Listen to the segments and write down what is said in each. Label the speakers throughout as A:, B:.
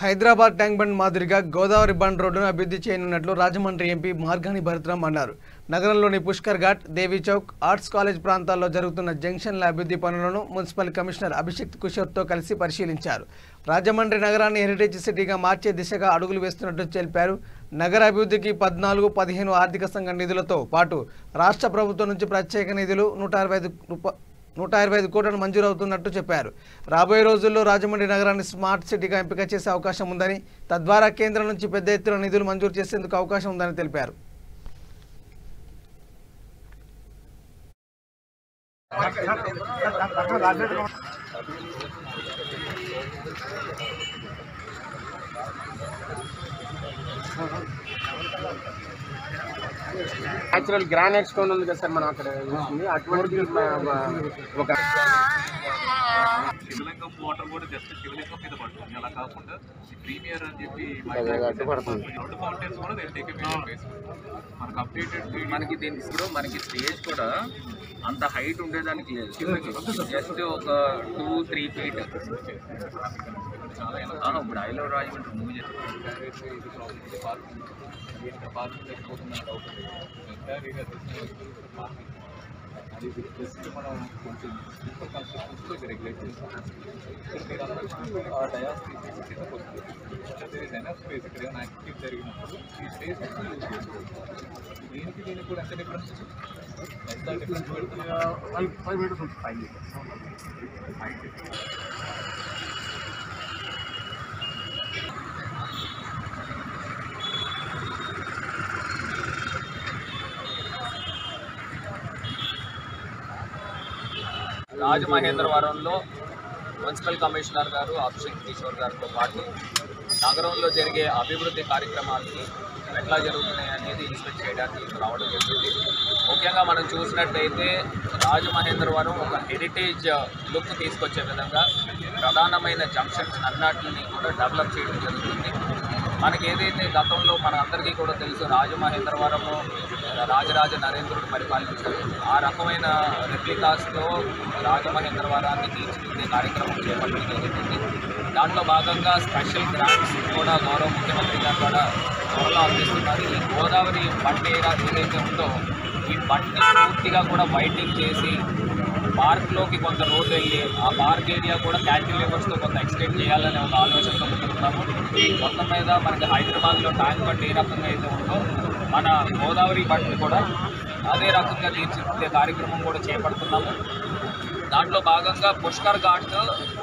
A: Hyderabad tank bund మాదిరిగా Godavari bund రోడ్డును అభివృద్ధి చేయనున్నట్లు రాజమండ్రి ఎంపీ మార్గాని భరత్రామ్ అన్నారు. నగరంలోని పుష్కర్ ఘాట్, దేవి చౌక్, ఆర్ట్స్ కాలేజ్ ప్రాంతాల్లో జరుగుతున్న జంక్షన్ల అభివృద్ధి పనులను మున్సిపల్ కమిషనర్ అభిషేక్ కిషోర్తో కలిసి పరిశీలించారు. రాజమండ్రి నగరాన్ని హెరిటేజ్ సిటీగా మార్చే దిశగా అడుగులు వేస్తున్నట్టు తెలిపారు. నగర అభివృద్ధికి 14-15 ఆర్థిక సంఘ నిధులతో పాటు రాష్ట్ర ప్రభుత్వం నుంచి ప్రత్యేక నిధులు 125 కోట్లను మంజూరవుతున్నట్టు చెప్పారు. రాబోయే రోజుల్లో రాజమండ్రి నగరాన్ని స్మార్ట్ సిటీగా ఎంపిక చేసే అవకాశం ఉందని, తద్వారా కేంద్రం నుంచి పెద్ద ఎత్తున నిధులు మంజూరు చేసేందుకు అవకాశం ఉందని తెలిపారు.
B: నేచురల్ గ్రానైట్ స్టోన్ ఉంది కదా సార్, మనం అక్కడ చూసింది అటువంటి ఒక
C: శివలింగం వాటర్ కూడా జస్ట్ శివలింగం మీద పడుతుంది. అలా కాకుండా ప్రీమియర్ అని చెప్పి రెండు ఫౌంటైన్స్ కూడా మనకు అప్డేటెడ్
D: మనకి దీనికి ఇప్పుడు మనకి స్టేజ్ కూడా అంత హైట్ ఉండేదానికి లేదు, జస్ట్ ఒక 2-3 ఫీట్. ఇప్పుడు ఐలో రాజమండ్రి మూవ్
C: అది జస్ట్ మనం కొంచెం సూపర్ కన్స్ట్రక్షన్స్తో రెగ్యులేట్ చేస్తాం. ఆ డయాస్ తీసేసి కిందకు వస్తుంది. ఎనఫ్ స్పేస్ ఇక్కడ ఏమైనా యాక్టివిటీ జరిగినప్పుడు ఈ స్పేస్ యూజ్ చేసుకోవచ్చు. దీనికి కూడా ఎంత డిఫరెన్స్? ఎంత డిఫరెన్స్ పెడుతుంది? 5 మీటర్స్ ఉంటుంది. 5 మీటర్స్.
D: రాజమహేంద్రవరంలో మున్సిపల్ కమిషనర్ గారు అభిషేక్ కిషోర్ గారితో పాటు నగరంలో జరిగే అభివృద్ధి కార్యక్రమాలకి ఎట్లా జరుగుతున్నాయి అనేది ఇన్స్పెక్ట్ చేయడానికి రావడం జరిగింది. ముఖ్యంగా మనం చూసినట్టయితే రాజమహేంద్రవరం ఒక హెరిటేజ్ లుక్ తీసుకొచ్చే విధంగా ప్రధానమైన జంక్షన్స్ అన్నిటిని కూడా డెవలప్ చేయడం జరుగుతుంది. మనకి ఏదైతే గతంలో మన అందరికీ కూడా తెలుసు, రాజమహేంద్రవరము రాజరాజ నరేంద్రుడు పరిపాలించారు. ఆ రకమైన రెప్లికాస్తో రాజమహేంద్రవరాన్ని తీర్చిదిద్దే కార్యక్రమం చేపట్టడం జరుగుతుంది. దాంట్లో భాగంగా స్పెషల్ గ్రాంట్స్ కూడా గౌరవ ముఖ్యమంత్రి గారు కూడా త్వరలో అందిస్తున్నారు. ఈ గోదావరి బండ్ ఏదైతే ఉందో ఈ బండ్ని పూర్తిగా కూడా వైటింగ్ చేసి పార్క్లోకి కొంత రోడ్ వెళ్ళి ఆ పార్క్ ఏరియా కూడా క్యాంటిలివర్స్తో కొంత ఎక్స్టెండ్ చేయాలనే ఒక ఆలోచనతో ముందుకున్నాము. మొత్తం మీద మనకి హైదరాబాద్లో ట్యాంక్ బండ్ ఏ రకంగా అయితే ఉందో మన గోదావరి బండ్ని కూడా అదే రకంగా తీర్చిదిద్దే కార్యక్రమం కూడా చేపడుతున్నాము. దాంట్లో భాగంగా Pushkar ghat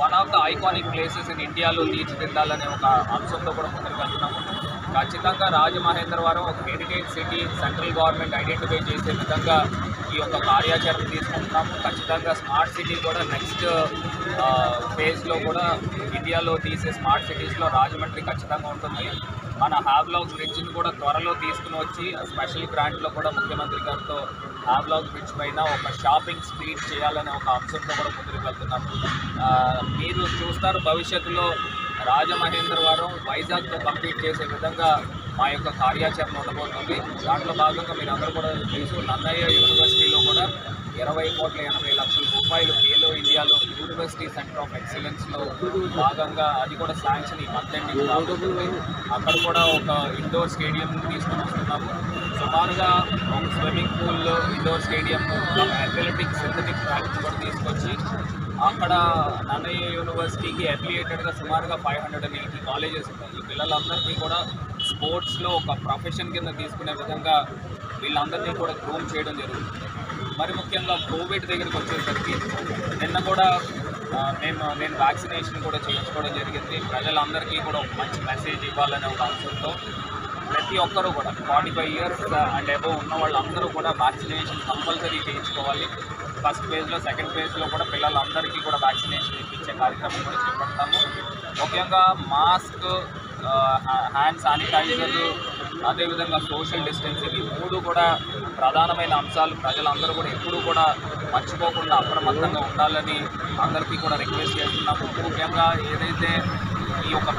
D: one of the iconic places in ఇండియాలో తీర్చిదిద్దాలనే ఒక అంశంతో కూడా ముందుకు వెళ్తున్నాము. ఖచ్చితంగా రాజమహేంద్రవరం ఒక heritage city central government identify చేసే విధంగా ఈ యొక్క కార్యాచరణ తీసుకుంటున్నాము. ఖచ్చితంగా స్మార్ట్ సిటీ కూడా నెక్స్ట్ ఫేజ్లో కూడా ఇండియాలో తీసే స్మార్ట్ సిటీస్లో రాజమండ్రి ఖచ్చితంగా ఉంటుంది. మన హ్యావ్లాక్ బ్రిడ్జ్ని కూడా త్వరలో తీసుకుని వచ్చి స్పెషల్ గ్రాంట్లో కూడా ముఖ్యమంత్రి గారితో హ్యావ్లాక్ బ్రిడ్జ్ పైన ఒక షాపింగ్ స్ట్రీట్ చేయాలనే ఒక అంశంతో కూడా ముందుకు వెళ్తున్నాము. మీరు చూస్తారు భవిష్యత్తులో రాజమహేంద్రవరం వైజాగ్తో కంప్లీట్ చేసే విధంగా మా యొక్క కార్యాచరణ ఉండబోతుంది. దాంట్లో భాగంగా మీరు అందరూ కూడా తెలుసు, నన్నయ్య యూనివర్సిటీలో కూడా 20,80,00,000 రూపాయలు ఖేలో ఇండియాలో యూనివర్సిటీ సెంటర్ ఆఫ్ ఎక్సలెన్స్లో భాగంగా అది కూడా శాంక్షన్ ఈ మంత్ ఎండింగ్ రాబోతుంది. అక్కడ కూడా ఒక ఇండోర్ స్టేడియం తీసుకుని వస్తున్నాము. సుమారుగా ఒక swimming pool, indoor stadium, athletics, synthetic tracks కూడా తీసుకొచ్చి అక్కడ నన్నయ్య యూనివర్సిటీకి అఫిలియేటెడ్గా సుమారుగా 580 కాలేజెస్ ఉన్నాయి. ఈ పిల్లలందరికీ కూడా స్పోర్ట్స్లో ఒక ప్రొఫెషన్ కింద తీసుకునే విధంగా వీళ్ళందరినీ కూడా గ్రూమ్ చేయడం జరుగుతుంది. మరి ముఖ్యంగా కోవిడ్ దగ్గరికి వచ్చేసరికి నిన్న కూడా నేను వ్యాక్సినేషన్ కూడా చేయించుకోవడం జరిగింది. ప్రజలందరికీ కూడా ఒక మంచి మెసేజ్ ఇవ్వాలనే ఒక అంశంతో ప్రతి ఒక్కరూ కూడా 45 ఇయర్స్ అండ్ అబోవ్ ఉన్న వాళ్ళందరూ కూడా వ్యాక్సినేషన్ కంపల్సరీ చేయించుకోవాలి. ఫస్ట్ ఫేజ్లో, సెకండ్ ఫేజ్లో కూడా పిల్లలందరికీ కూడా వ్యాక్సినేషన్ ఇప్పించే కార్యక్రమం కూడా చేపడతాము. ముఖ్యంగా మాస్క్, హ్యాండ్ శానిటైజర్లు, అదేవిధంగా సోషల్ డిస్టెన్సింగ్, ఈ 3 కూడా ప్రధానమైన అంశాలు. ప్రజలందరూ కూడా ఎప్పుడూ కూడా మర్చిపోకుండా అప్రమత్తంగా ఉండాలని అందరికీ కూడా రిక్వెస్ట్ చేస్తున్నాము. ముఖ్యంగా ఏదైతే ఈ యొక్క